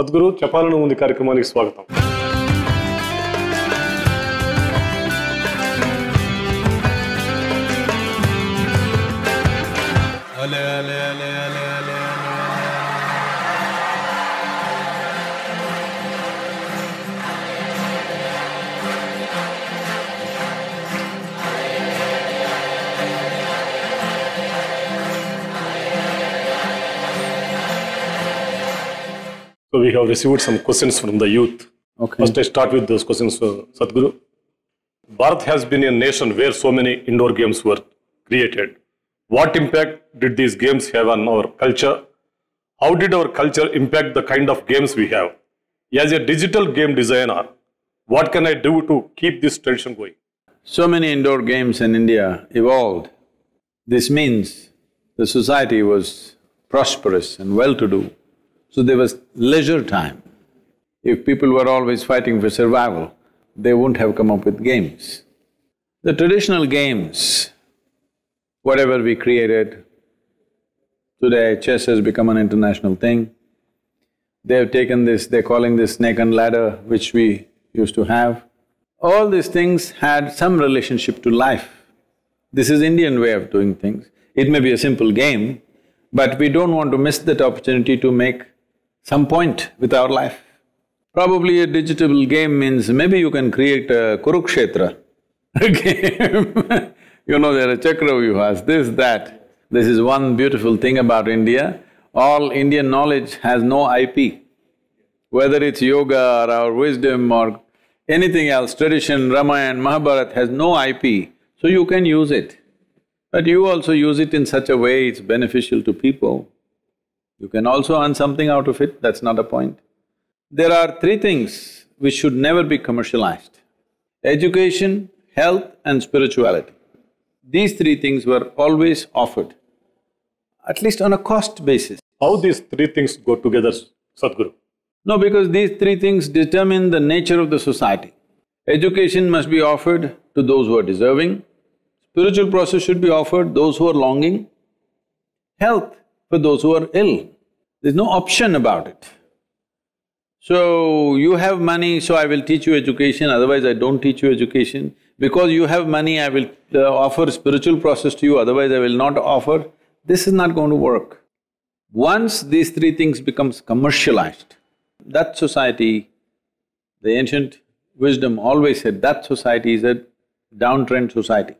Sadhguru Cheppalani Undi కార్యక్రమానికి స్వాగతం. So we have received some questions from the youth. Okay. First I start with those questions, Sadhguru. Bharat has been a nation where so many indoor games were created. What impact did these games have on our culture? How did our culture impact the kind of games we have? As a digital game designer, what can I do to keep this tradition going? So many indoor games in India evolved. This means the society was prosperous and well-to-do. So there was leisure time. If people were always fighting for survival, they wouldn't have come up with games. The traditional games, whatever we created, today chess has become an international thing. They have taken this, they're calling this snake and ladder, which we used to have. All these things had some relationship to life. This is Indian way of doing things. It may be a simple game, but we don't want to miss that opportunity to make some point with our life. Probably a digital game means maybe you can create a Kurukshetra game. You know, there are Chakravyuhas, this, that. This is one beautiful thing about India. All Indian knowledge has no IP. Whether it's yoga or wisdom or anything else, tradition, Ramayana, Mahabharata has no IP, so you can use it. But you also use it in such a way it's beneficial to people. You can also earn something out of it, that's not a point. There are three things which should never be commercialized: education, health and spirituality. These three things were always offered, at least on a cost basis. How these three things go together, Sadhguru? No, because these three things determine the nature of the society. Education must be offered to those who are deserving, spiritual process should be offered those who are longing, health for those who are ill. There's no option about it. So, you have money, so I will teach you education, otherwise I don't teach you education. Because you have money, I will offer spiritual process to you, otherwise I will not offer. This is not going to work. Once these three things becomes commercialized, that society, the ancient wisdom always said that society is a downtrend society.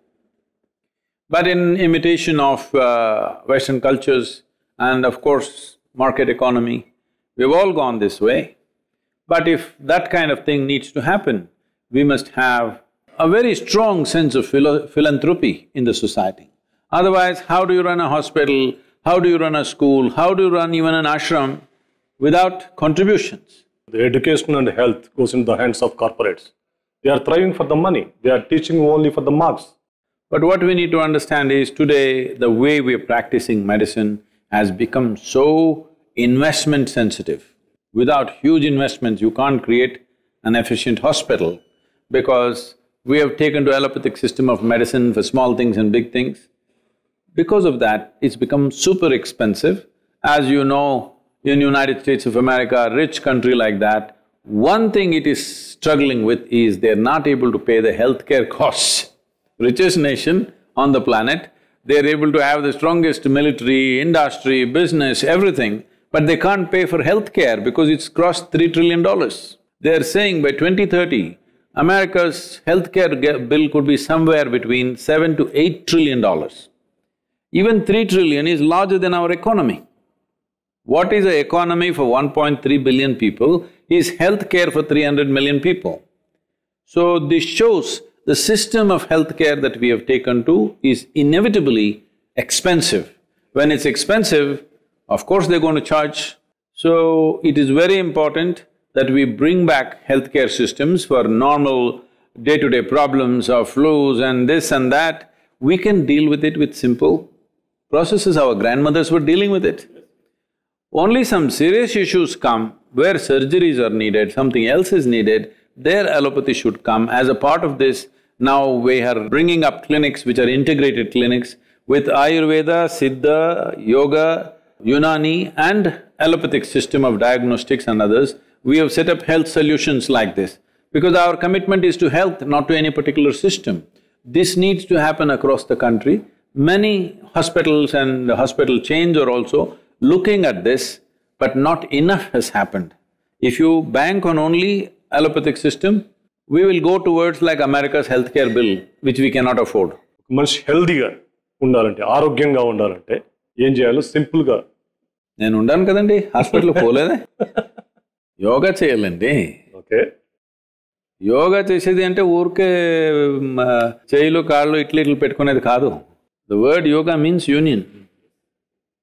But in imitation of Western cultures and of course market economy, we've all gone this way. But if that kind of thing needs to happen, we must have a very strong sense of philanthropy in the society. Otherwise, how do you run a hospital, how do you run a school, how do you run even an ashram without contributions? The education and health goes into the hands of corporates. They are thriving for the money, they are teaching only for the marks. But what we need to understand is today the way we are practicing medicine has become so investment sensitive. Without huge investments, you can't create an efficient hospital because we have taken to allopathic system of medicine for small things and big things. Because of that, it's become super expensive. As you know, in United States of America, a rich country like that, one thing it is struggling with is they're not able to pay the healthcare costs. Richest nation on the planet, they're able to have the strongest military, industry, business, everything, but they can't pay for healthcare because it's crossed $3 trillion. They're saying by 2030, America's healthcare bill could be somewhere between $7 to $8 trillion. Even 3 trillion is larger than our economy. What is an economy for 1.3 billion people is healthcare for 300 million people. So this shows the system of healthcare that we have taken to is inevitably expensive. When it's expensive, of course they're going to charge. So it is very important that we bring back healthcare systems for normal day-to-day problems of flus and this and that. We can deal with it with simple processes, our grandmothers were dealing with it. Only some serious issues come where surgeries are needed, something else is needed, there allopathy should come. As a part of this, now we are bringing up clinics which are integrated clinics with Ayurveda, Siddha, Yoga Unani and allopathic system of diagnostics and others, we have set up health solutions like this. Because our commitment is to health, not to any particular system. This needs to happen across the country. Many hospitals and hospital chains are also looking at this, but not enough has happened. If you bank on only allopathic system, we will go towards like America's healthcare bill, which we cannot afford. మనిషి హెల్దీగా ఉండాలంటే, ఆరోగ్యంగా ఉండాలంటే ఏం చేయాలో సింపుల్గా. నేను ఉండాను కదండి, హాస్పిటల్ పోలేదే. యోగా చేయాలండి. ఓకే. యోగా చేసేది అంటే ఊరికే చేయిలు కాళ్ళు ఇట్లు పెట్టుకునేది కాదు. The word yoga means union.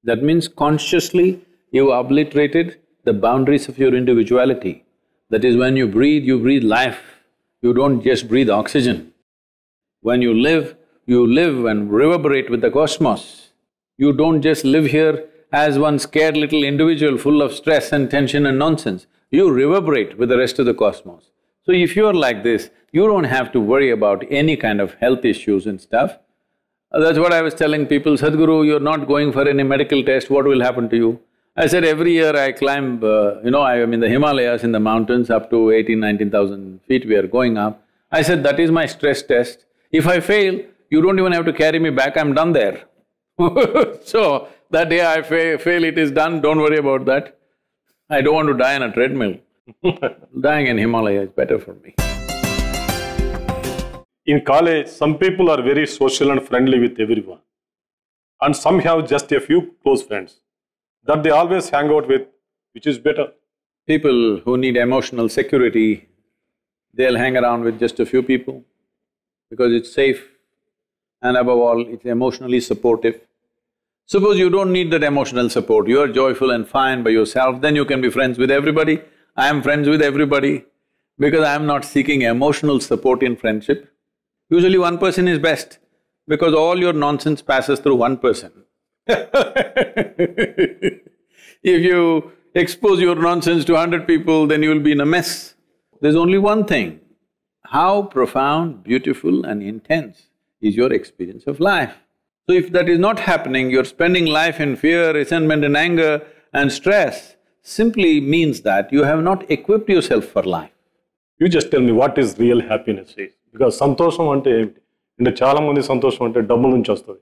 That means consciously you obliterated the boundaries of your individuality. That is, when you breathe life. You don't just breathe oxygen. When you live and reverberate with the cosmos. You don't just live here as one scared little individual full of stress and tension and nonsense. You reverberate with the rest of the cosmos. So if you are like this, you don't have to worry about any kind of health issues and stuff. That's what I was telling people, Sadhguru, you're not going for any medical test, what will happen to you? I said, every year I climb, I am in the Himalayas, in the mountains, up to 18,000–19,000 feet we are going up. I said, that is my stress test. If I fail, you don't even have to carry me back, I'm done there. So, that day I fail, it is done, don't worry about that. I don't want to die on a treadmill. Dying in Himalaya is better for me. In college, some people are very social and friendly with everyone. And some have just a few close friends that they always hang out with, which is better. People who need emotional security, they'll hang around with just a few people because it's safe and above all, it's emotionally supportive. Suppose you don't need that emotional support, you are joyful and fine by yourself, then you can be friends with everybody. I am friends with everybody because I am not seeking emotional support in friendship. Usually one person is best because all your nonsense passes through one person. If you expose your nonsense to 100 people, then you will be in a mess. There's only one thing, how profound, beautiful and intense is your experience of life. So if that is not happening, you're spending life in fear, resentment and anger and stress, simply means that you have not equipped yourself for life. You just tell me what is real happiness is. Because సంతోషం అంటే ఏమిటి? అంటే చాలా మంది సంతోషం అంటే డబ్బుల నుంచి వస్తుంది,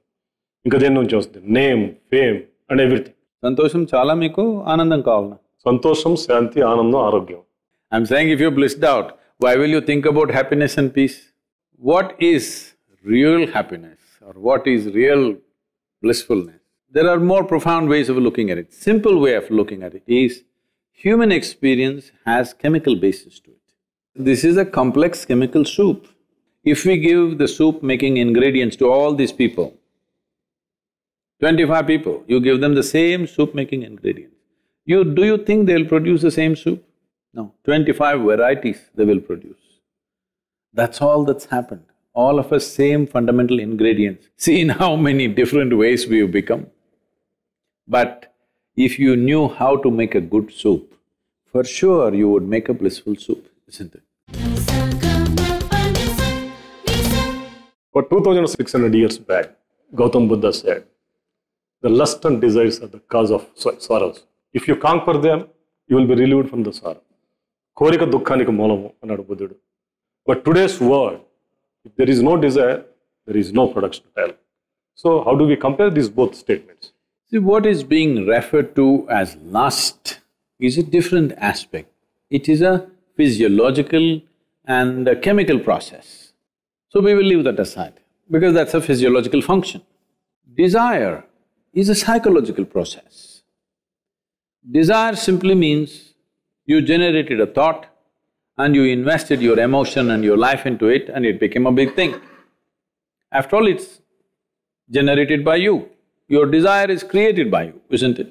ఇంకా దేని నుంచి వస్తుంది? Name, fame and everything. సంతోషం చాలా మీకు ఆనందం కావాలన్నా? సంతోషం, శాంతి, ఆనందం, ఆరోగ్యం. I'm saying if you're blissed out, why will you think about happiness and peace? What is real happiness or what is real blissfulness? There are more profound ways of looking at it. Simple way of looking at it is, human experience has chemical basis to it. This is a complex chemical soup. If we give the soup-making ingredients to all these people, 25 people, you give them the same soup-making ingredients, do you think they'll produce the same soup? No, 25 varieties they will produce. That's all that's happened. All of us same fundamental ingredients. See in how many different ways we've become. But if you knew how to make a good soup, for sure you would make a blissful soup, isn't it? For 2600 years back, Gautam Buddha said, the lust and desires are the cause of sorrows. If you conquer them, you will be relieved from the sorrow. కోరిక దుఃఖానికి మూలము అన్నాడు బుద్ధుడు. But today's world, if there is no desire, there is no production of health. So how do we compare these both statements? See, what is being referred to as lust is a different aspect. It is a physiological and a chemical process. So we will leave that aside, because that's a physiological function. Desire is a psychological process. Desire simply means you generated a thought and you invested your emotion and your life into it and it became a big thing. After all, it's generated by you. Your desire is created by you, isn't it?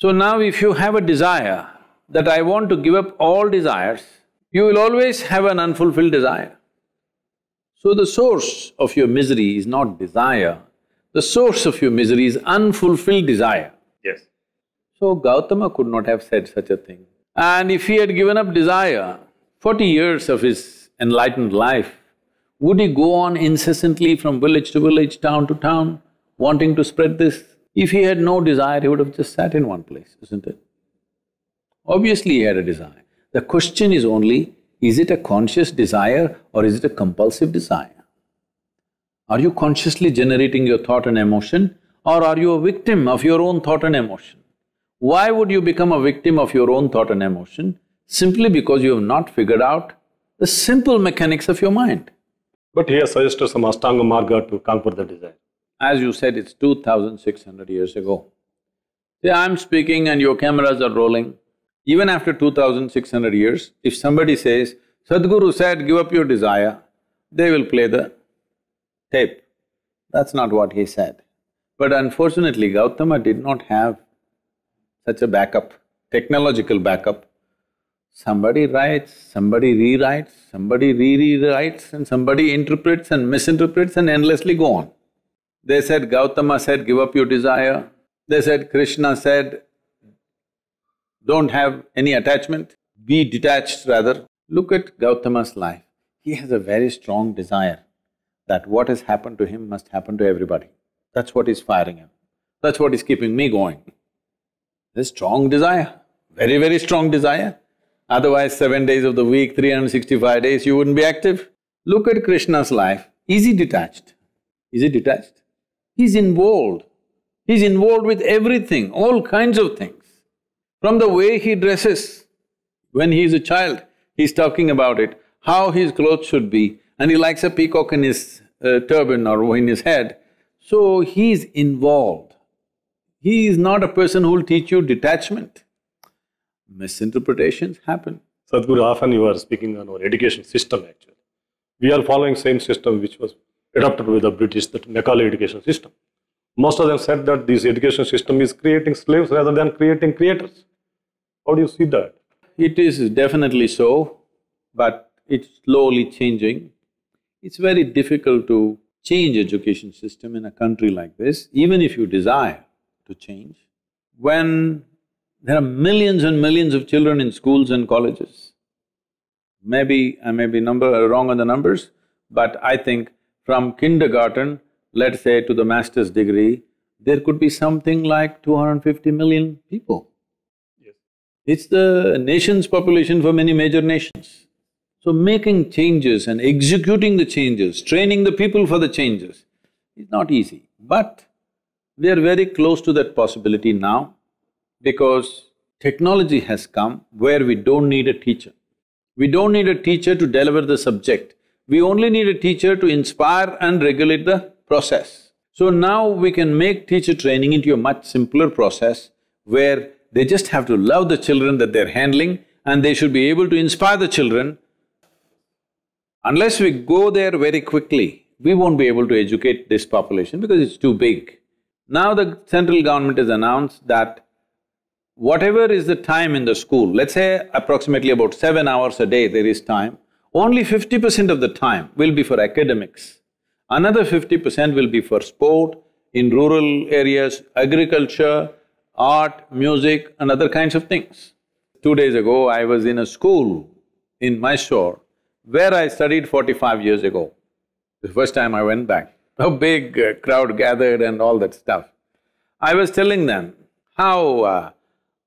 So now if you have a desire that I want to give up all desires, you will always have an unfulfilled desire. So the source of your misery is not desire, the source of your misery is unfulfilled desire. Yes. So Gautama could not have said such a thing. And if he had given up desire, 40 years of his enlightened life, would he go on incessantly from village to village, town to town, wanting to spread this? If he had no desire, he would have just sat in one place, isn't it? Obviously he had a desire. The question is only, is it a conscious desire or is it a compulsive desire? Are you consciously generating your thought and emotion, or are you a victim of your own thought and emotion? Why would you become a victim of your own thought and emotion? Simply because you have not figured out the simple mechanics of your mind. But he has suggested some Ashtanga Marga to conquer the desire. As you said, it's 2,600 years ago. See, I'm speaking and your cameras are rolling. Even after 2,600 years, if somebody says, Sadhguru said, give up your desire, they will play the tape. That's not what he said. But unfortunately, Gautama did not have such a backup, technological backup. Somebody writes, somebody rewrites, somebody re-rewrites, and somebody interprets and misinterprets and endlessly go on. They said Gautama said, give up your desire. They said Krishna said, don't have any attachment, be detached rather. Look at Gautama's life. He has a very strong desire that what has happened to him must happen to everybody. That's what is firing him. That's what is keeping me going. A strong desire, very, very strong desire. Otherwise, 7 days of the week, 365 days, you wouldn't be active. Look at Krishna's life. Is he detached? Is he detached? He's involved. He's involved with everything, all kinds of things. From the way he dresses, when he's a child, he's talking about it, how his clothes should be, and he likes a peacock in his turban or in his head. So he's involved. He is not a person who will teach you detachment. Misinterpretations happen. Sadhguru, often you are speaking on our education system actually. We are following same system which was adopted with the British, that Macaulay education system. Most of them said that this education system is creating slaves rather than creating creators. How do you see that? It is definitely so, but it's slowly changing. It's very difficult to change education system in a country like this, even if you desire to change. When there are millions and millions of children in schools and colleges, maybe I may be wrong on the numbers, but I think from kindergarten, let's say to the master's degree, there could be something like 250 million people. Yes. It's the nation's population for many major nations. So making changes and executing the changes, training the people for the changes is not easy. But we are very close to that possibility now because technology has come where we don't need a teacher. We don't need a teacher to deliver the subject. We only need a teacher to inspire and regulate the process. So now we can make teacher training into a much simpler process where they just have to love the children that they're handling and they should be able to inspire the children. Unless we go there very quickly, we won't be able to educate this population because it's too big. Now the central government has announced that whatever is the time in the school, let's say approximately about 7 hours a day there is time, only 50% of the time will be for academics. Another 50% will be for sport, in rural areas, agriculture, art, music and other kinds of things. 2 days ago, I was in a school in Mysore where I studied 45 years ago. The first time I went back, a big crowd gathered and all that stuff. I was telling them how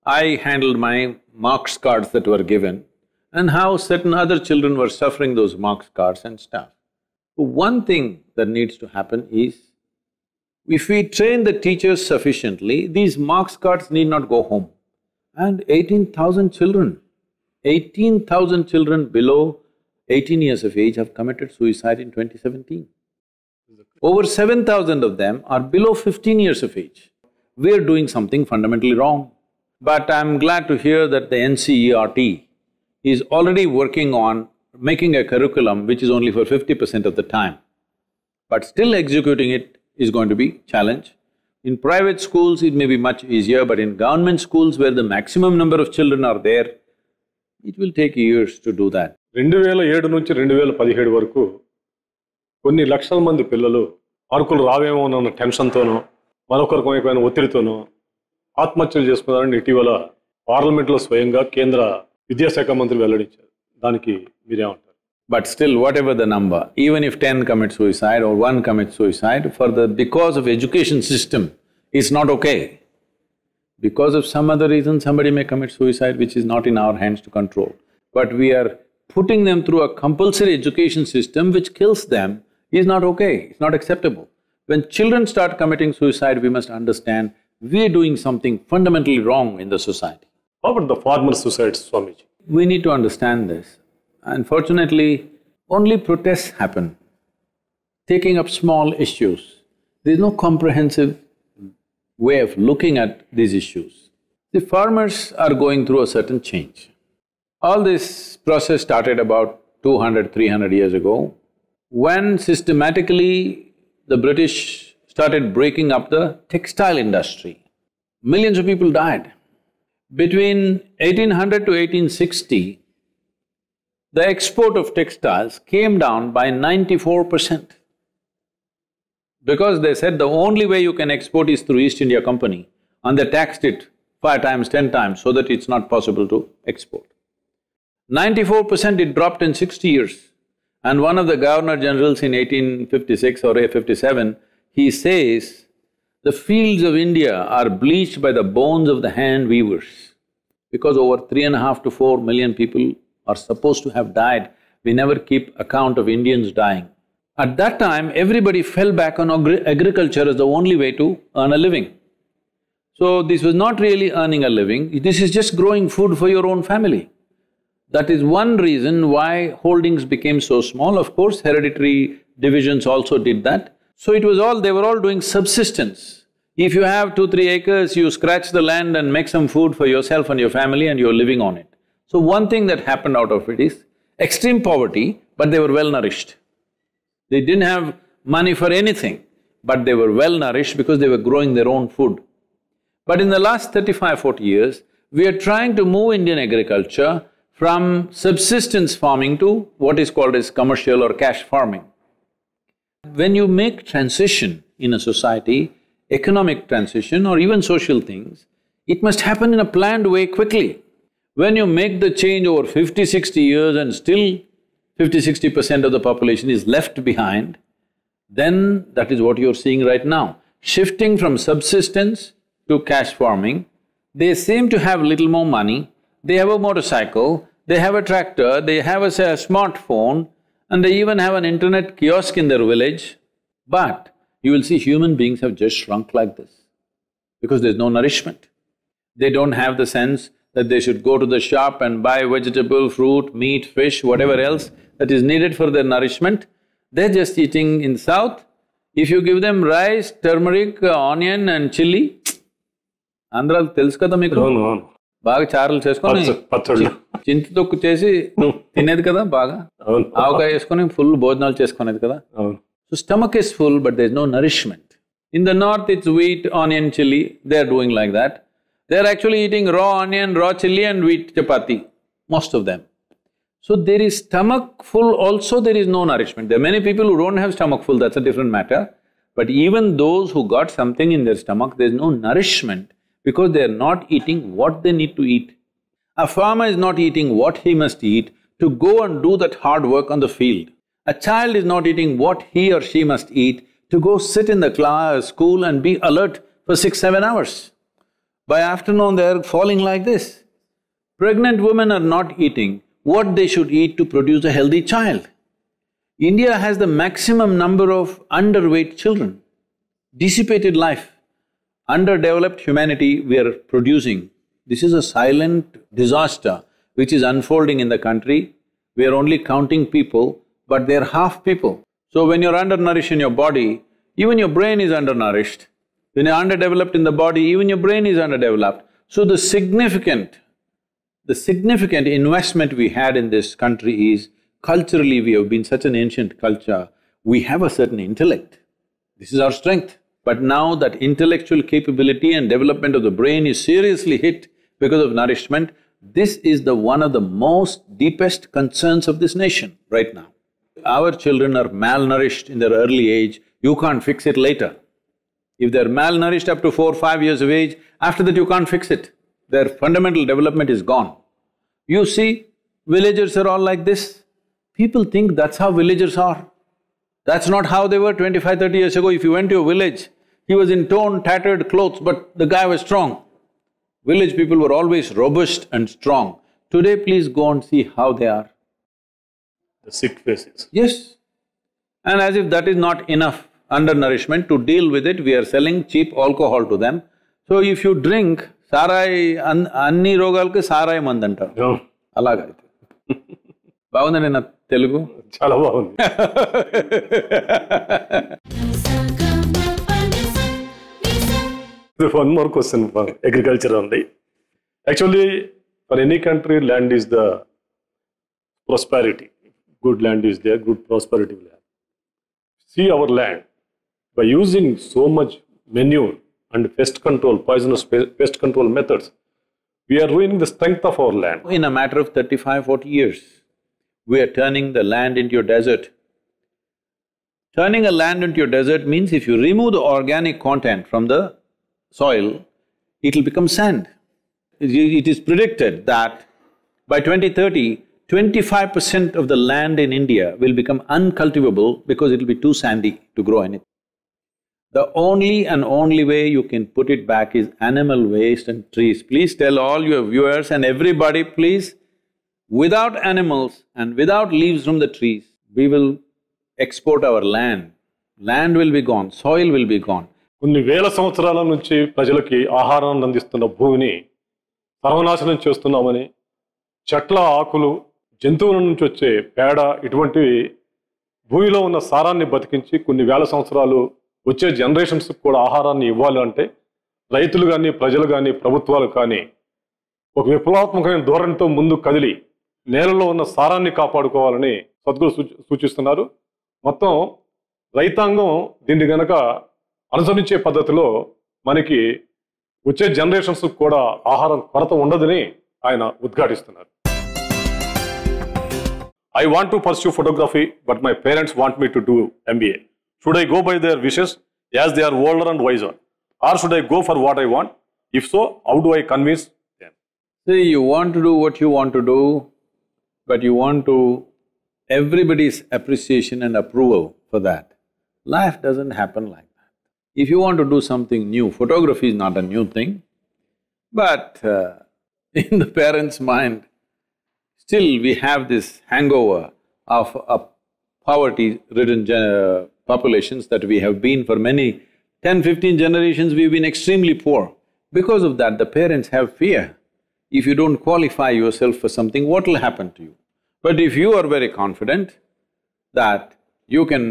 I handled my marks cards that were given and how certain other children were suffering those marks cards and stuff. One thing that needs to happen is, if we train the teachers sufficiently, these marks cards need not go home. And 18,000 children, 18,000 children below 18 years of age have committed suicide in 2017. Over 7,000 of them are below 15 years of age. We're doing something fundamentally wrong. But I'm glad to hear that the NCERT is already working on making a curriculum which is only for 50% of the time. But still executing it is going to be challenge. In private schools, it may be much easier, but in government schools where the maximum number of children are there, it will take years to do that. 2007 నుంచి 2017 వరకు కొన్ని లక్షల మంది పిల్లలు మార్కులు రావేమో అన్న టెన్షన్తోనో మరొక రకమైన ఒత్తిడితోనో ఆత్మహత్యలు చేసుకున్నారని ఇటీవల పార్లమెంట్లో స్వయంగా కేంద్ర విద్యాశాఖ మంత్రి వెల్లడించారు. దానికి మీరేమంటారు? But still, whatever the number, even if 10 commit suicide or 1 commits suicide, because of education system, it's not okay. Because of some other reason, somebody may commit suicide, which is not in our hands to control. But we are putting them through a compulsory education system which kills them is not okay, it's not acceptable. When children start committing suicide, we must understand we are doing something fundamentally wrong in the society. How about the farmer suicides, Swamiji? We need to understand this. Unfortunately, only protests happen, taking up small issues. There is no comprehensive way of looking at these issues. The farmers are going through a certain change. All this process started about 200, 300 years ago, when systematically the British started breaking up the textile industry. Millions of people died. Between 1800 to 1860, the export of textiles came down by 94%. Because they said the only way you can export is through East India Company, and they taxed it 5 times, 10 times so that it's not possible to export. 94% it dropped in 60 years. And one of the Governor Generals in 1856 or 1857, he says, the fields of India are bleached by the bones of the hand weavers. Because over 3.5 to 4 million people are supposed to have died, we never keep account of Indians dying. At that time, everybody fell back on agriculture as the only way to earn a living. So this was not really earning a living, this is just growing food for your own family. That is one reason why holdings became so small. Of course, hereditary divisions also did that. So it was all… they were all doing subsistence. If you have 2-3 acres, you scratch the land and make some food for yourself and your family and you're living on it. So one thing that happened out of it is extreme poverty, but they were well nourished. They didn't have money for anything, but they were well nourished because they were growing their own food. But in the last 35-40 years, we are trying to move Indian agriculture from subsistence farming to what is called as commercial or cash farming. When you make transition in a society, economic transition or even social things, it must happen in a planned way quickly. When you make the change over 50-60 years and still 50-60% of the population is left behind, then that is what you're seeing right now. Shifting from subsistence to cash farming, they seem to have little more money, they have a motorcycle, they have a tractor, they have a smartphone, and they even have an internet kiosk in their village. But you will see human beings have just shrunk like this because there's no nourishment. They don't have the sense that they should go to the shop and buy vegetable, fruit, meat, fish, whatever else that is needed for their nourishment. They're just eating in South. If you give them rice, turmeric, onion and chili, ఆంధ్రాలో తెలుసు కదా మీకు, బాగా చారులు చేసుకొని చింత తొక్కు చేసి తినేది కదా బాగా, ఆవకాయ వేసుకొని ఫుల్ భోజనాలు చేసుకునేది కదా. So stomach is full but there is no nourishment. In the north it's wheat, onion, chili, they are doing like that. They are actually eating raw onion, raw chili and wheat chapati, most of them. So there is stomach full also, there is no nourishment. There are many people who don't have stomach full, that's a different matter. But even those who got something in their stomach, there is no nourishment because they are not eating what they need to eat. A farmer is not eating what he must eat to go and do that hard work on the field. A child is not eating what he or she must eat to go sit in the class, school and be alert for 6-7 hours. By afternoon they are falling like this. Pregnant women are not eating what they should eat to produce a healthy child. India has the maximum number of underweight children, dissipated life, underdeveloped humanity we are producing. This is a silent disaster which is unfolding in the country. We are only counting people, but they're half people. So when you're undernourished in your body, even your brain is undernourished. When you're underdeveloped in the body, even your brain is underdeveloped. So the significant investment we had in this country is, culturally we have been such an ancient culture, we have a certain intellect. This is our strength. But now that intellectual capability and development of the brain is seriously hit because of nourishment, this is one of the most deepest concerns of this nation right now. Our children are malnourished in their early age, you can't fix it later. If they're malnourished up to 4 or 5 years of age, after that you can't fix it. Their fundamental development is gone. You see, villagers are all like this. People think that's how villagers are. That's not how they were 25-30 years ago. If you went to a village, He was in torn, tattered clothes, but the guy was strong. Village people were always robust and strong. Today, please go and see how they are. The sick faces. Yes. And as if that is not enough undernourishment, to deal with it, we are selling cheap alcohol to them. So if you drink, sarai, anni rogalke sarai mandantaru. Yeah. Alagaitu. బాగుందండి నా తెలుగు. చాలా బాగుంది. One more question for agriculture only. Actually, for any country, land is the prosperity. Good land is there, good prosperity will have. See our land, by using so much manure and pest control, poisonous pest control methods, we are ruining the strength of our land. In a matter of 35–40 years, we are turning the land into a desert. Turning a land into a desert means if you remove the organic content from the soil, it'll become sand. It is predicted that by 2030, 25% of the land in India will become uncultivable because it'll be too sandy to grow anything. The only and only way you can put it back is animal waste and trees. Please tell all your viewers and everybody, please, without animals and without leaves from the trees, we will export our land. Land will be gone, soil will be gone. కొన్ని వేల సంవత్సరాల నుంచి ప్రజలకి ఆహారాన్ని అందిస్తున్న భూమిని సర్వనాశనం చేస్తున్నామని, చెట్ల ఆకులు, జంతువుల నుంచి వచ్చే పేడ ఇటువంటివి భూమిలో ఉన్న సారాన్ని బతికించి కొన్ని వేల సంవత్సరాలు వచ్చే జనరేషన్స్కి కూడా ఆహారాన్ని ఇవ్వాలి అంటే రైతులు కానీ, ప్రజలు కానీ, ప్రభుత్వాలు కానీ ఒక విప్లవాత్మకమైన ధోరణితో ముందు కదిలి నేలలో ఉన్న సారాన్ని కాపాడుకోవాలని సద్గురు సూచిస్తున్నారు. మొత్తం రైతాంగం దీన్ని గనక అనుసరించే పద్ధతిలో మనకి వచ్చే జనరేషన్స్ కూడా ఆహారం కొరత ఉండదని ఆయన ఉద్ఘాటిస్తున్నారు. I want to pursue photography, but my parents want me to do MBA. Should I go by their wishes as they are older and wiser? Or should I go for what I want? If so, how do I convince them? See, you want to do what you want to do, but you want to… everybody's appreciation and approval for that. Life doesn't happen like that. If you want to do something new, photography is not a new thing, but in the parents' mind, still we have this hangover of poverty-ridden populations that we have been for many 10–15 generations. We've been extremely poor. Because of that, the parents have fear. If you don't qualify yourself for something, what will happen to you? But if you are very confident that you can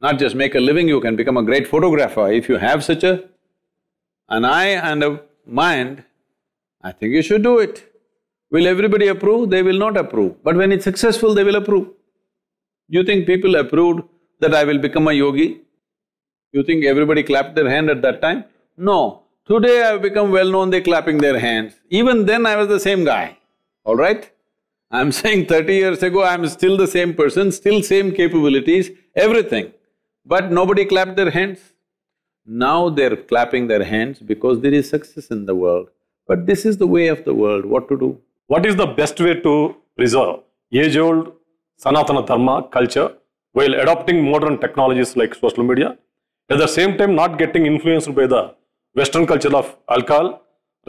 not just make a living, you can become a great photographer, if you have such an eye and a mind, I think you should do it. Will everybody approve? They will not approve. But when it's successful, they will approve. You think people approved that I will become a yogi? You think everybody clapped their hand at that time? No. Today I have become well known, they're clapping their hands. Even then I was the same guy, all right? I'm saying 30 years ago, I'm still the same person, still same capabilities, everything. But nobody clapped their hands. Now they're clapping their hands because there is success in the world. But this is the way of the world, what to do? What is the best way to preserve age-old Sanatana Dharma culture while adopting modern technologies like social media, at the same time not getting influenced by the Western culture of alcohol,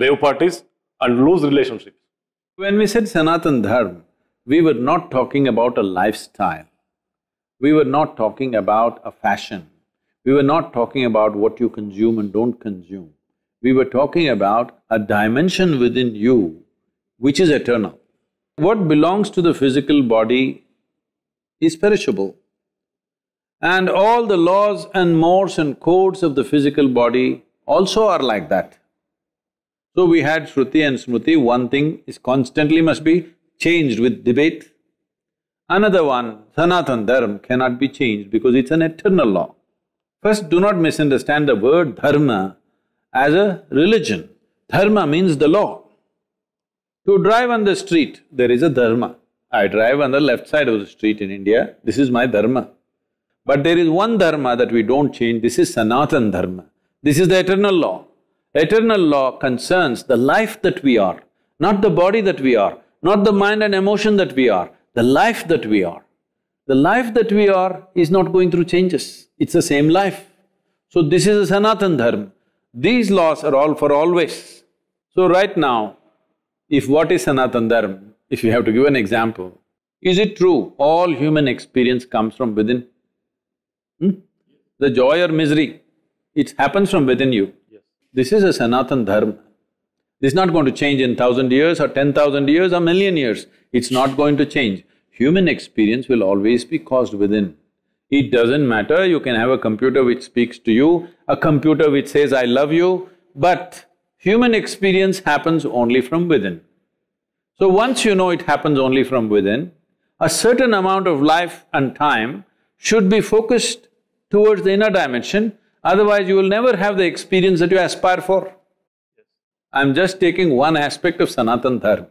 rave parties and loose relationships? When we said Sanatan Dharma, we were not talking about a lifestyle. We were not talking about a fashion. We were not talking about what you consume and don't consume. We were talking about a dimension within you which is eternal. What belongs to the physical body is perishable. And all the laws and mores and codes of the physical body also are like that. So we had Shruti and Smriti, one thing is constantly must be changed with debate. Another one, Sanatan Dharma, cannot be changed because it's an eternal law. First, do not misunderstand the word dharma as a religion. Dharma means the law. To drive on the street, there is a dharma. I drive on the left side of the street in India, this is my dharma. But there is one dharma that we don't change, this is Sanatan Dharma. This is the eternal law. Eternal law concerns the life that we are, not the body that we are, not the mind and emotion that we are, the life that we are. The life that we are is not going through changes, it's the same life. So this is a Sanatan Dharma. These laws are all for always. So right now, if what is Sanatan Dharma, if you have to give an example, is it true all human experience comes from within? The joy or misery, it happens from within you. Yes. This is a Sanatan Dharma. This is not going to change in 1,000 years or 10,000 years or million years. It's not going to change. Human experience will always be caused within. It doesn't matter, you can have a computer which speaks to you, a computer which says, I love you, but human experience happens only from within. So once you know it happens only from within, a certain amount of life and time should be focused towards the inner dimension, otherwise you will never have the experience that you aspire for. I'm just taking one aspect of Sanatan Dharma.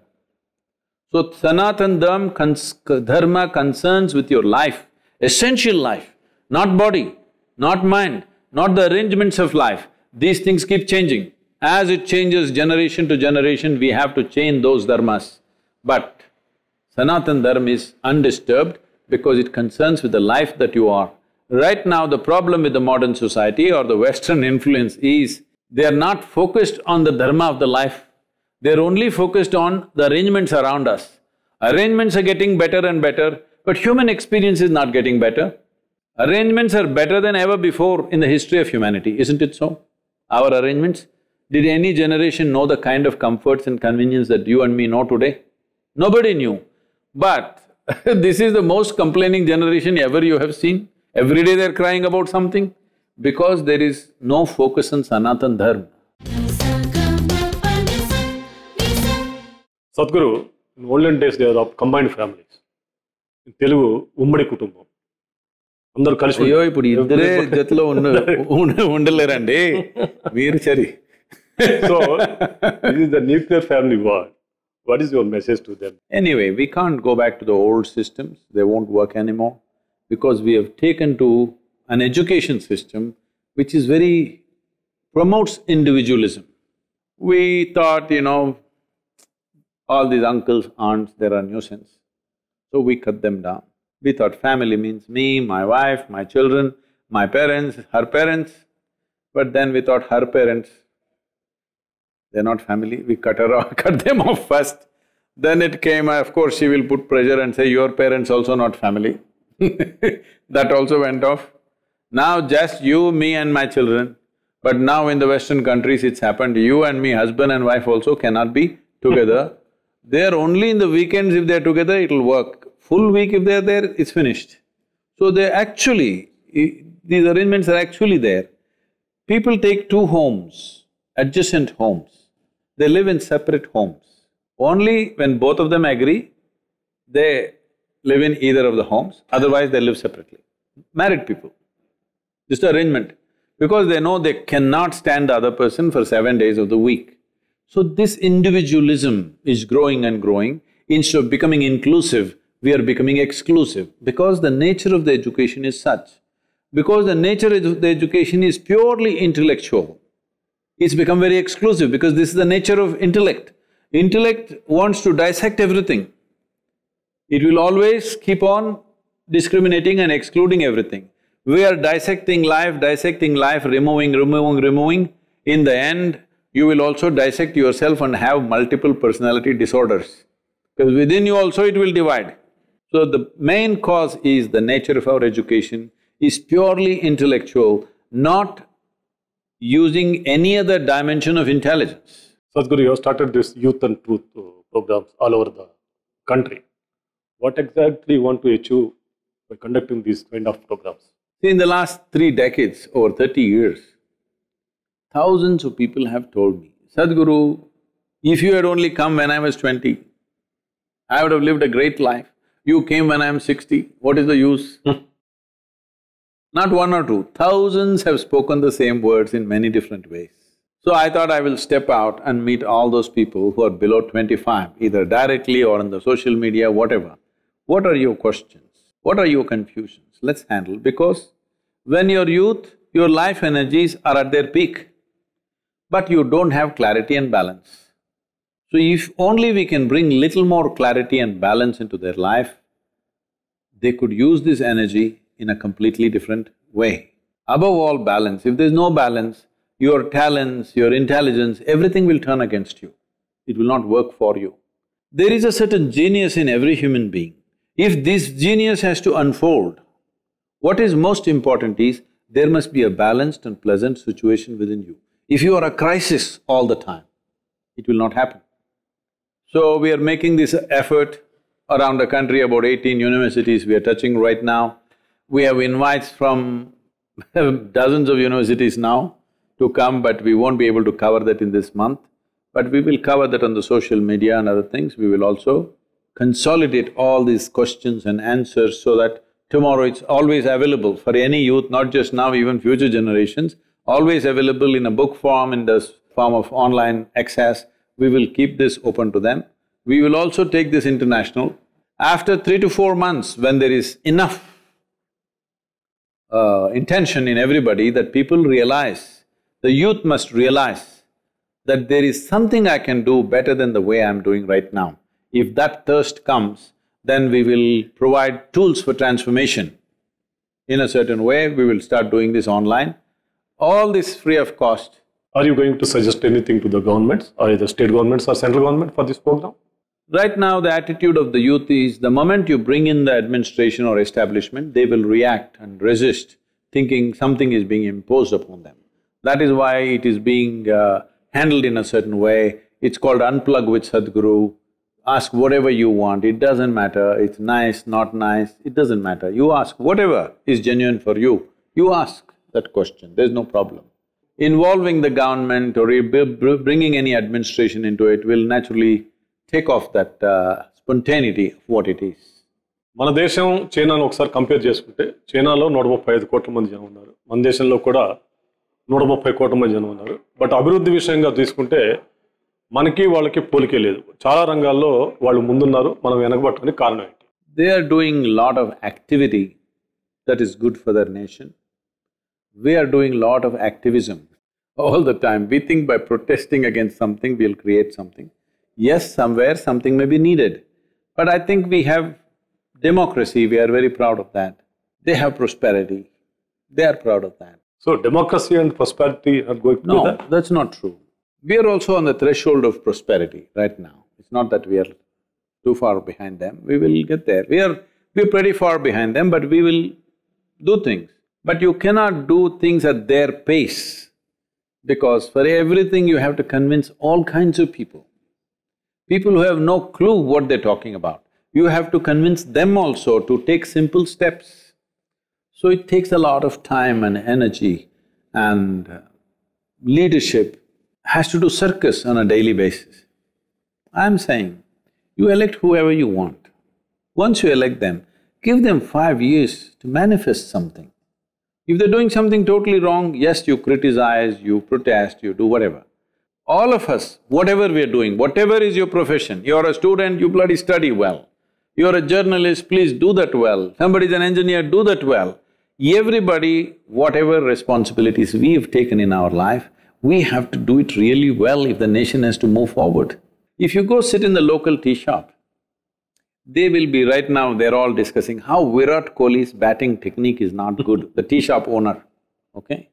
So Sanatan Dharma concerns with your life, essential life, not body, not mind, not the arrangements of life. These things keep changing. As it changes generation to generation, we have to change those dharmas. But Sanatan Dharma is undisturbed because it concerns with the life that you are. Right now, the problem with the modern society or the Western influence is they are not focused on the dharma of the life, they're only focused on the arrangements around us. Arrangements are getting better and better, but human experience is not getting better. Arrangements are better than ever before in the history of humanity, isn't it so? Our arrangements, did any generation know the kind of comforts and convenience that you and me know today? Nobody knew. But this is the most complaining generation ever you have seen. Every day they're crying about something because there is no focus on Sanatan Dharma. Sadhguru, in olden days there are combined families. In Telugu, ummadi kutumbam. Andaru kalisi అయ్యో ఇప్పుడు ఇద్దరే జతలో ఉండలేరండి మీరు సరి. So, this is the nuclear family war. What is your message to them? Anyway, we can't go back to the old systems, they won't work anymore because we have taken to an education system which is promotes individualism. We thought, all these uncles, aunts, they're a nuisance, so we cut them down. We thought family means me, my wife, my children, my parents, her parents, but then we thought her parents, they're not family, we cut them off first. Then it came, of course she will put pressure and say, your parents also not family. That also went off. Now just you, me and my children. But now in the Western countries it's happened, you and me, husband and wife also cannot be together. They're only in the weekends if they're together, it'll work. Full week if they're there, it's finished. So these arrangements are actually there. People take two homes, adjacent homes. They live in separate homes. Only when both of them agree, they live in either of the homes, otherwise they live separately. Married people. This is the arrangement. Because they know they cannot stand the other person for 7 days of the week. So this individualism is growing and growing. Instead of becoming inclusive, we are becoming exclusive because the nature of the education is such. Because the nature of the education is purely intellectual, it's become very exclusive because this is the nature of intellect. Intellect wants to dissect everything. It will always keep on discriminating and excluding everything. We are dissecting life, removing. In the end, you will also dissect yourself and have multiple personality disorders. Because within you also it will divide. So the main cause is the nature of our education is purely intellectual, not using any other dimension of intelligence. Sadhguru, you have started this Youth and Truth programs all over the country. What exactly you want to achieve by conducting these kind of programs? In the last 3 decades, over 30 years, thousands of people have told me, Sadhguru, if you had only come when I was 20, I would have lived a great life. You came when I am 60, what is the use? Not one or two, thousands have spoken the same words in many different ways. So I thought I will step out and meet all those people who are below 25, either directly or on the social media, whatever. What are your questions? What are your confusions? Let's handle, because when you're youth, your life energies are at their peak, but you don't have clarity and balance. So if only we can bring little more clarity and balance into their life, they could use this energy in a completely different way. Above all, balance. If there's no balance, your talents, your intelligence, everything will turn against you. It will not work for you. There is a certain genius in every human being. If this genius has to unfold, what is most important is there must be a balanced and pleasant situation within you. If you are a crisis all the time, it will not happen. So we are making this effort around the country, about 18 universities we are touching right now. We have invites from dozens of universities now to come, but we won't be able to cover that in this month. But we will cover that on the social media and other things. We will also consolidate all these questions and answers so that tomorrow it's always available for any youth, not just now, even future generations, always available in a book form, in the form of online access. We will keep this open to them. We will also take this international. After 3 to 4 months, when there is enough intention in everybody that people realize, the youth must realize that there is something I can do better than the way I'm doing right now. If that thirst comes, then we will provide tools for transformation. In a certain way, we will start doing this online. All this free of cost. Are you going to suggest anything to the governments, either state governments or central government for this program? Right now, the attitude of the youth is, the moment you bring in the administration or establishment, they will react and resist, thinking something is being imposed upon them. That is why it is being handled in a certain way. It's called unplug with Sadhguru. Ask whatever you want, it doesn't matter, it's nice, not nice, it doesn't matter. You ask whatever is genuine for you, you ask that question, there's no problem. Involving the government or bringing any administration into it will naturally take off that spontaneity of what it is. మన దేశం చైనాను ఒకసారి compare చేసుకుంటే చైనాలో 135 కోట్ల మంది జనం ఉన్నారు, మన దేశంలో కూడా 130 కోట్ల మంది జనం ఉన్నారు. బట్ అభివృద్ధి విషయంగా తీసుకుంటే మనకి వాళ్ళకి పోలికే లేదు. చాలా రంగాల్లో వాళ్ళు ముందున్నారు, మనం వెనకబట్టడానికి కారణం ఏంటి? They are doing lot of activity that is good for their nation. We are doing lot of activism all the time. We think by protesting against something, we'll create something. Yes, somewhere something may be needed, but I think we have democracy, we are very proud of that. They have prosperity, they are proud of that. So democracy and prosperity are going to No, that's not true. We are also on the threshold of prosperity right now. It's not that we are too far behind them, we will get there. We're pretty far behind them, but we will do things. But you cannot do things at their pace, because for everything you have to convince all kinds of people. People who have no clue what they're talking about. You have to convince them also to take simple steps. So it takes a lot of time and energy, and leadership has to do circus on a daily basis. I'm saying, you elect whoever you want. Once you elect them, give them 5 years to manifest something. If they're doing something totally wrong, yes, you criticize, you protest, you do whatever. All of us, whatever we are doing, whatever is your profession, you're a student, you bloody study well. You're a journalist, please do that well. Somebody's an engineer, do that well. Everybody, whatever responsibilities we've taken in our life, we have to do it really well if the nation has to move forward. If you go sit in the local tea shop, they will be right now, they're all discussing how Virat Kohli's batting technique is not good, the tea shop owner, okay?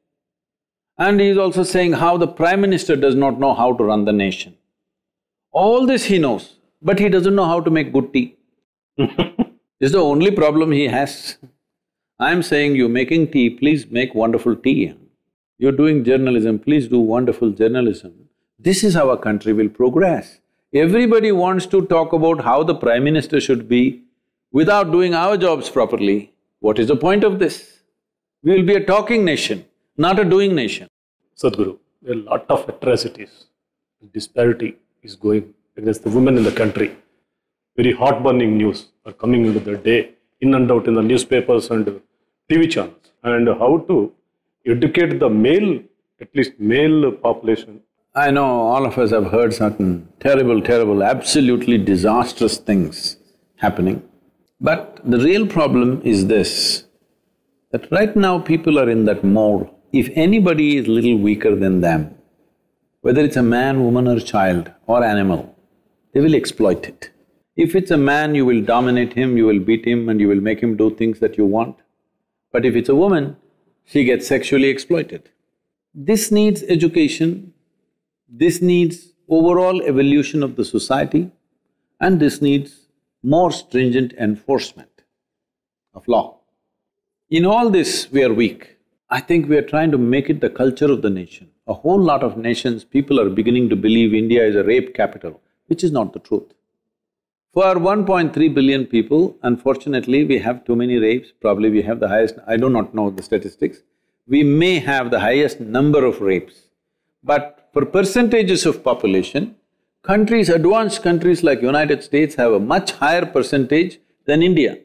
And he's also saying how the Prime Minister does not know how to run the nation. All this he knows, but he doesn't know how to make good tea. It's the only problem he has. I'm saying, you're making tea, please make wonderful tea. You're doing journalism, please do wonderful journalism. This is how our country will progress. Everybody wants to talk about how the Prime Minister should be without doing our jobs properly. What is the point of this? We will be a talking nation, not a doing nation. Sadhguru, there are a lot of atrocities, disparity is going against the women in the country. Very heart-burning news are coming into the day, in and out in the newspapers and TV channels. And how to educate the male, at least male population. I know all of us have heard certain terrible, absolutely disastrous things happening. But the real problem is this, that right now people are in that mode. If anybody is little weaker than them, whether it's a man, woman or child or animal, they will exploit it. If it's a man, you will dominate him, you will beat him and you will make him do things that you want. But if it's a woman, she gets sexually exploited. This needs education, this needs overall evolution of the society, and this needs more stringent enforcement of law. In all this, we are weak. I think we are trying to make it the culture of the nation. A whole lot of nations, people are beginning to believe India is a rape capital, which is not the truth. For 1.3 billion people, unfortunately, we have too many rapes, probably we have the highest… I do not know the statistics. We may have the highest number of rapes, but for percentages of population, advanced countries like United States have a much higher percentage than India.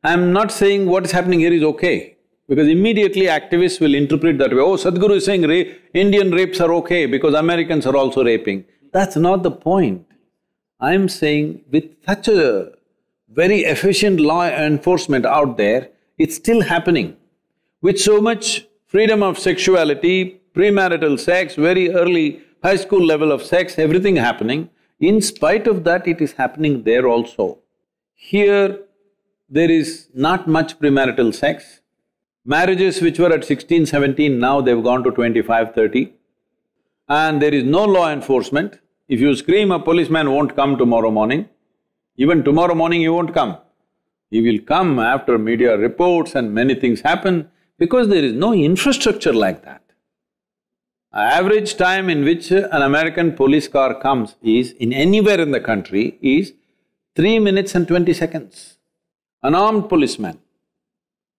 I'm not saying what is happening here is okay, because immediately activists will interpret that way, oh, Sadhguru is saying Indian rapes are okay because Americans are also raping. That's not the point. I'm saying with such a very efficient law enforcement out there, it's still happening. With so much freedom of sexuality, premarital sex, very early high school level of sex, everything happening, in spite of that it is happening there also. Here, there is not much premarital sex. Marriages which were at 16, 17, now they've gone to 25, 30. And there is no law enforcement. If you scream, a policeman won't come tomorrow morning. Even tomorrow morning he won't come. He will come after media reports and many things happen because there is no infrastructure like that. Average time in which an American police car comes is, in anywhere in the country, is 3 minutes and 20 seconds. An armed policeman,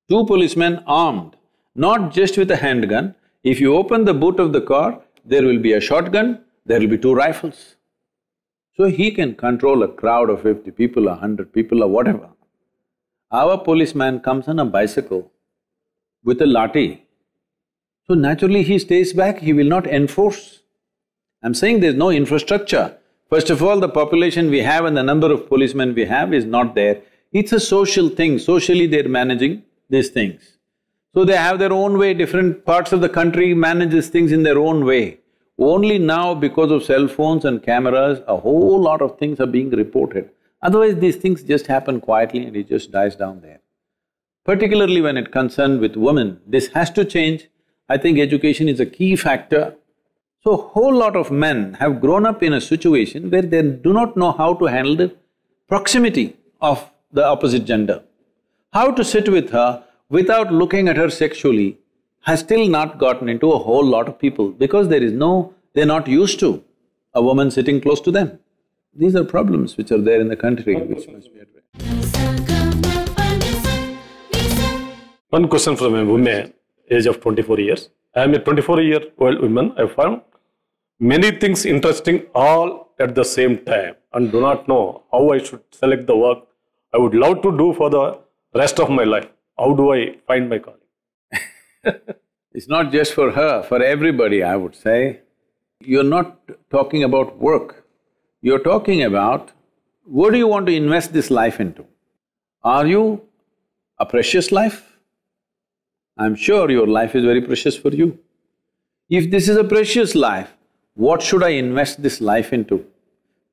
2 policemen armed, not just with a handgun. If you open the boot of the car, there will be a shotgun, there will be 2 rifles. So he can control a crowd of 50 people, 100 people or whatever. Our policeman comes on a bicycle with a lathi. So naturally he stays back, he will not enforce. I'm saying there's no infrastructure. First of all, the population we have and the number of policemen we have is not there. It's a social thing, socially they're managing these things. So they have their own way, different parts of the country manage these things in their own way. Only now, because of cell phones and cameras, a whole lot of things are being reported. Otherwise, these things just happen quietly and it just dies down there. Particularly when it concerns with women, this has to change. I think education is a key factor. So, a whole lot of men have grown up in a situation where they do not know how to handle the proximity of the opposite gender. How to sit with her without looking at her sexually has still not gotten into a whole lot of people because there is no… they're not used to a woman sitting close to them. These are problems which are there in the country which must be addressed. One question from a woman, age of 24 years. I am a 24-year-old woman. I found many things interesting all at the same time and do not know how I should select the work I would love to do for the rest of my life. How do I find my calling? It's not just for her, for everybody, I would say. You're not talking about work, you're talking about what do you want to invest this life into? Are you a precious life? I'm sure your life is very precious for you. If this is a precious life, what should I invest this life into?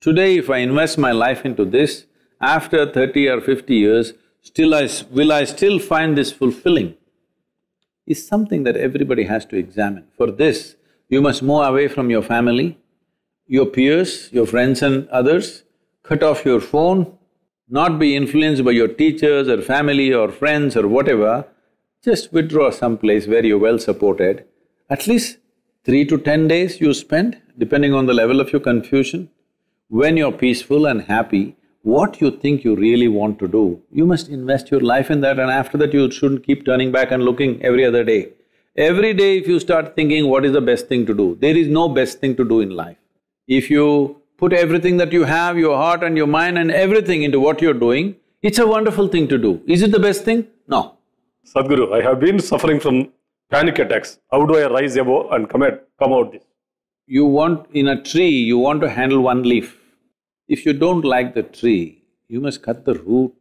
Today, if I invest my life into this, after 30 or 50 years, will I still find this fulfilling? Is something that everybody has to examine. For this, you must move away from your family, your peers, your friends and others, cut off your phone, not be influenced by your teachers or family or friends or whatever, just withdraw someplace where you're well supported. At least 3 to 10 days you spend, depending on the level of your confusion. When you're peaceful and happy, what you think you really want to do, you must invest your life in that, and after that you shouldn't keep turning back and looking every other day. Every day if you start thinking what is the best thing to do, there is no best thing to do in life. If you put everything that you have, your heart and your mind and everything into what you're doing, it's a wonderful thing to do. Is it the best thing? No. Sadhguru, I have been suffering from panic attacks. How do I rise above and come out this? You want… in a tree, you want to handle one leaf. If you don't like the tree, you must cut the root,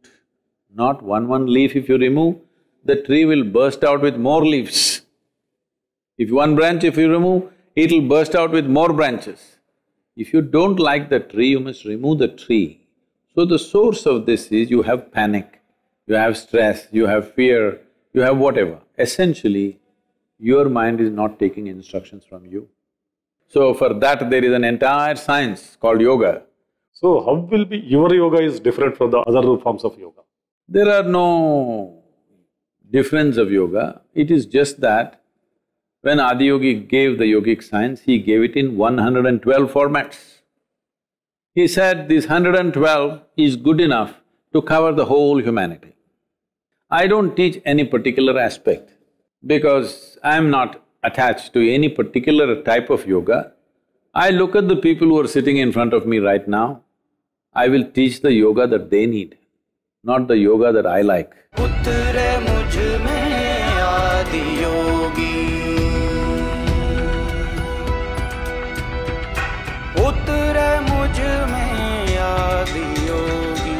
not one leaf. If you remove, the tree will burst out with more leaves. If one branch if you remove, it'll burst out with more branches. If you don't like the tree, you must remove the tree. So the source of this is you have panic, you have stress, you have fear, you have whatever. Essentially, your mind is not taking instructions from you. So for that there is an entire science called yoga. So how will be your yoga is different from the other forms of yoga? There are no difference of yoga, it is just that when Adiyogi gave the yogic science, he gave it in 112 formats. He said this 112 is good enough to cover the whole humanity. I don't teach any particular aspect because I'm not attached to any particular type of yoga. I look at the people who are sitting in front of me right now, I will teach the yoga that they need, not the yoga that I like. उतरे मुझ में आदि योगी, उतरे मुझ में आदि योगी।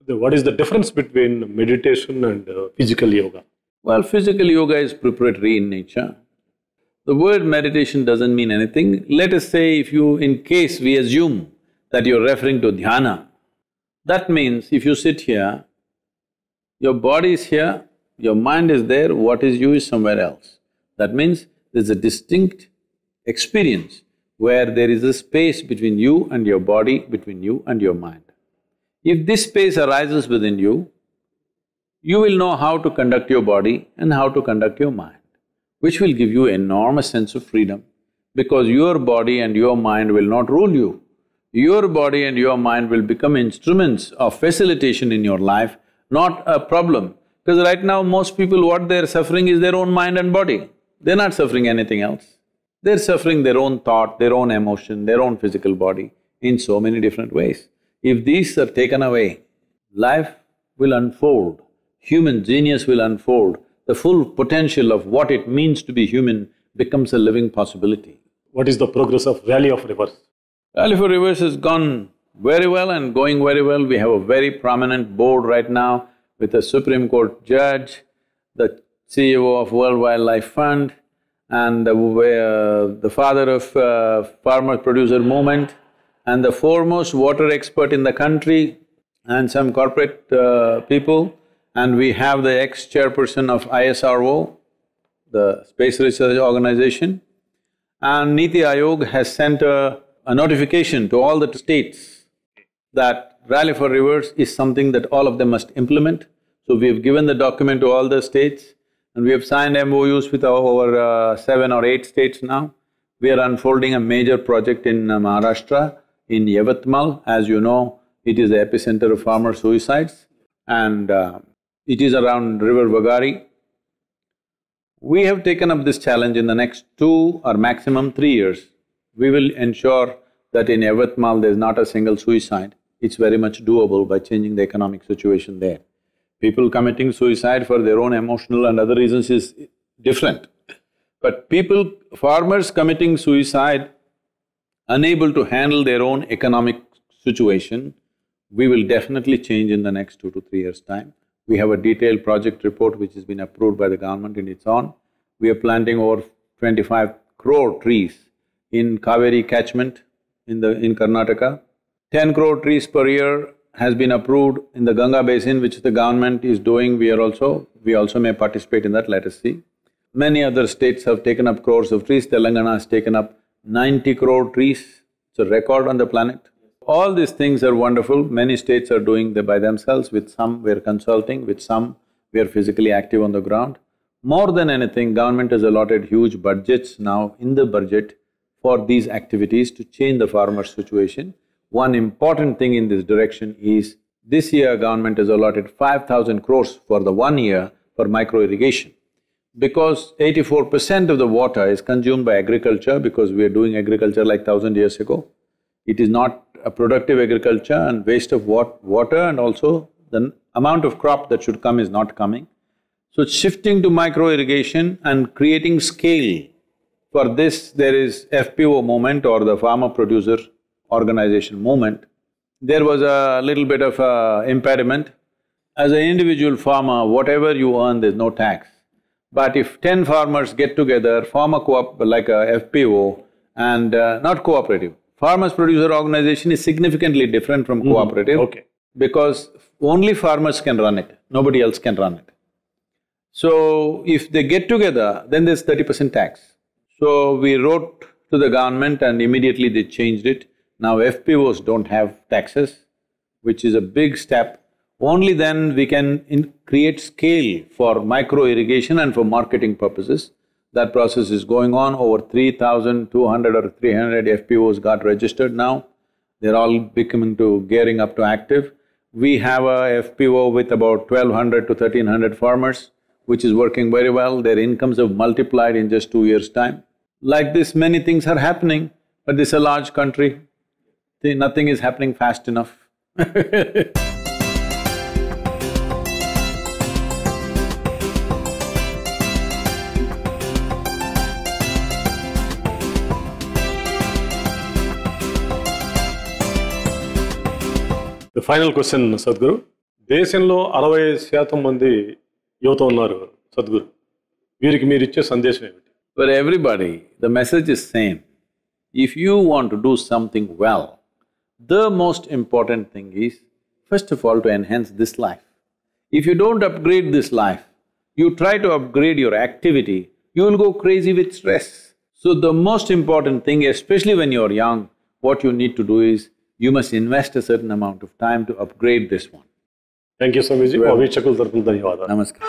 What is the difference between meditation and physical yoga? Well, physical yoga is preparatory in nature. The word meditation doesn't mean anything. Let us say in case we assume that you're referring to dhyana, that means if you sit here, your body is here, your mind is there, what is you is somewhere else. That means there's a distinct experience where there is a space between you and your body, between you and your mind. If this space arises within you, you will know how to conduct your body and how to conduct your mind, which will give you enormous sense of freedom, because your body and your mind will not rule you. Your body and your mind will become instruments of facilitation in your life, not a problem. Because right now most people, what they're suffering is their own mind and body. They're not suffering anything else. They're suffering their own thought, their own emotion, their own physical body in so many different ways. If these are taken away, life will unfold, human genius will unfold, the full potential of what it means to be human becomes a living possibility. What is the progress of Valley of Rivers? Valley for Rivers has gone very well and going very well. We have a very prominent board right now with a Supreme Court judge, the CEO of World Wildlife Fund, and the father of farmer-producer movement, and the foremost water expert in the country, and some corporate people, and we have the ex-chairperson of ISRO, the Space Research Organization, and Niti Aayog has sent a notification to all the states that Rally for Rivers is something that all of them must implement. So we have given the document to all the states and we have signed MOUs with over 7 or 8 states now. We are unfolding a major project in Maharashtra, in Yavatmal. As you know, it is the epicenter of farmer suicides and it is around River Vagari. We have taken up this challenge. In the next 2 or maximum 3 years, we will ensure that in Yavatmal there's not a single suicide. It's very much doable by changing the economic situation there. People committing suicide for their own emotional and other reasons is different. But farmers committing suicide, unable to handle their own economic situation, we will definitely change in the next 2 to 3 years' time. We have a detailed project report which has been approved by the government in its own. We are planting over 25 crore trees in Kaveri catchment in Karnataka. 10 crore trees per year has been approved in the Ganga basin, which the government is doing. We also may participate in that, let us see. Many other states have taken up crores of trees. Telangana has taken up 90 crore trees. It's a record on the planet. All these things are wonderful. Many states are doing them by themselves. With some we are consulting, with some we are physically active on the ground. More than anything, government has allotted huge budgets now in the budget for these activities to change the farmer's situation. One important thing in this direction is, this year government has allotted 5,000 crores for the 1 year for micro-irrigation. Because 84% of the water is consumed by agriculture, because we are doing agriculture like 1,000 years ago. It is not a productive agriculture and waste of water, and also the amount of crop that should come is not coming. So shifting to micro-irrigation and creating scale, for this there is FPO movement or the farmer-producer organization movement. There was a little bit of a impediment. As an individual farmer, whatever you earn, there's no tax. But if 10 farmers get together, form a like a FPO and not cooperative, Farmers producer organization is significantly different from cooperative. Okay. Because only farmers can run it, nobody else can run it. So, if they get together, then there's 30% tax. So, we wrote to the government and immediately they changed it. Now FPOs don't have taxes, which is a big step. Only then we can create scale for micro irrigation and for marketing purposes. That process is going on. Over 3,200 or 300 FPOs got registered now. They're all gearing up to active. We have a FPO with about 1,200 to 1,300 farmers, which is working very well. Their incomes have multiplied in just 2 years' time. Like this, many things are happening, but this is a large country. Nothing is happening fast enough. The final question, Sadhguru. దేశంలో 60% మంది యువత ఉన్నారు సద్గురు. వీరికి మీరు ఇచ్చే సందేశం ఏమిటి? For everybody, the message is same. If you want to do something well, the most important thing is, first of all, to enhance this life. If you don't upgrade this life, you try to upgrade your activity, you will go crazy with stress. So the most important thing, especially when you're young, what you need to do is, you must invest a certain amount of time to upgrade this one. Thank you, Swamiji. మా వీక్షకుల తరపున ధన్యవాదాలు. Namaskar.